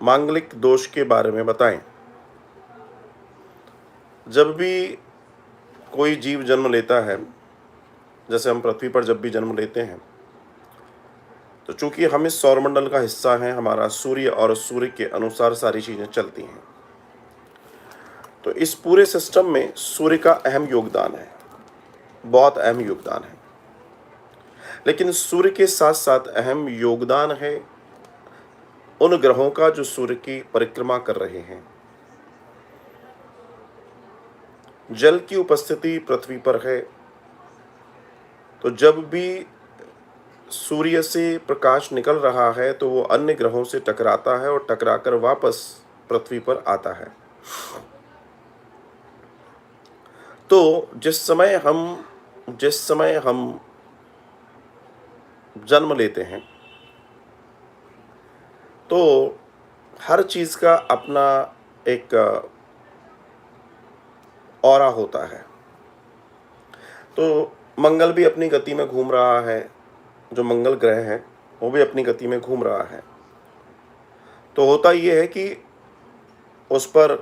मांगलिक दोष के बारे में बताएं। जब भी कोई जीव जन्म लेता है, जैसे हम पृथ्वी पर जब भी जन्म लेते हैं, तो चूंकि हम इस सौरमंडल का हिस्सा हैं, हमारा सूर्य और सूर्य के अनुसार सारी चीजें चलती हैं, तो इस पूरे सिस्टम में सूर्य का अहम योगदान है, बहुत अहम योगदान है। लेकिन सूर्य के साथ साथ अहम योगदान है उन ग्रहों का जो सूर्य की परिक्रमा कर रहे हैं। जल की उपस्थिति पृथ्वी पर है, तो जब भी सूर्य से प्रकाश निकल रहा है तो वो अन्य ग्रहों से टकराता है और टकराकर वापस पृथ्वी पर आता है। तो जिस समय हम जन्म लेते हैं, तो हर चीज का अपना एक ऑरा होता है। तो मंगल भी अपनी गति में घूम रहा है, जो मंगल ग्रह है वो भी अपनी गति में घूम रहा है। तो होता ये है कि उस पर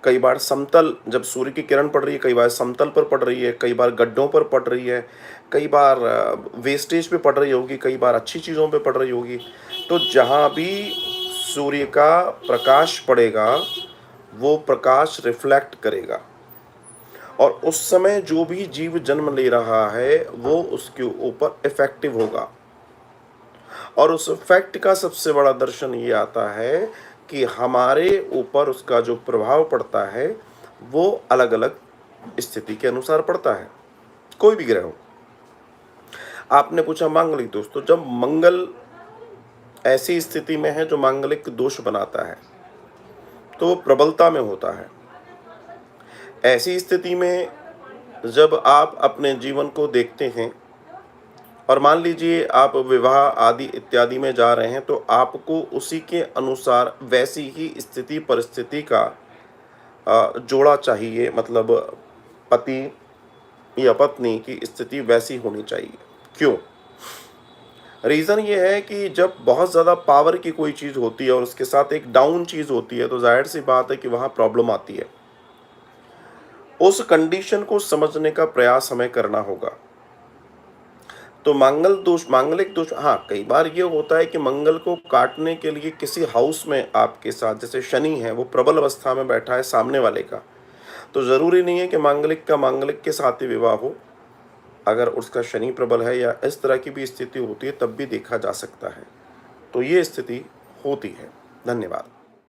कई बार समतल, जब सूर्य की किरण पड़ रही है, कई बार समतल पर पड़ रही है, कई बार गड्ढों पर पड़ रही है, कई बार वेस्टेज पे पड़ रही होगी, कई बार अच्छी चीज़ों पे पड़ रही होगी। तो जहाँ भी सूर्य का प्रकाश पड़ेगा वो प्रकाश रिफ्लेक्ट करेगा, और उस समय जो भी जीव जन्म ले रहा है वो उसके ऊपर इफेक्टिव होगा। और उस इफेक्ट का सबसे बड़ा दर्शन ये आता है कि हमारे ऊपर उसका जो प्रभाव पड़ता है वो अलग अलग स्थिति के अनुसार पड़ता है, कोई भी ग्रह हो। आपने पूछा मांगलिक दोष, तो जब मंगल ऐसी स्थिति में है जो मांगलिक दोष बनाता है तो वो प्रबलता में होता है। ऐसी स्थिति में जब आप अपने जीवन को देखते हैं और मान लीजिए आप विवाह आदि इत्यादि में जा रहे हैं, तो आपको उसी के अनुसार वैसी ही स्थिति परिस्थिति का जोड़ा चाहिए, मतलब पति या पत्नी की स्थिति वैसी होनी चाहिए। क्यों? रीज़न ये है कि जब बहुत ज़्यादा पावर की कोई चीज़ होती है और उसके साथ एक डाउन चीज़ होती है, तो जाहिर सी बात है कि वहाँ प्रॉब्लम आती है। उस कंडीशन को समझने का प्रयास हमें करना होगा। तो मांगलिक दोष, हाँ, कई बार ये होता है कि मंगल को काटने के लिए किसी हाउस में आपके साथ, जैसे शनि है वो प्रबल अवस्था में बैठा है सामने वाले का, तो ज़रूरी नहीं है कि मांगलिक का मांगलिक के साथ ही विवाह हो। अगर उसका शनि प्रबल है या इस तरह की भी स्थिति होती है तब भी देखा जा सकता है। तो ये स्थिति होती है। धन्यवाद।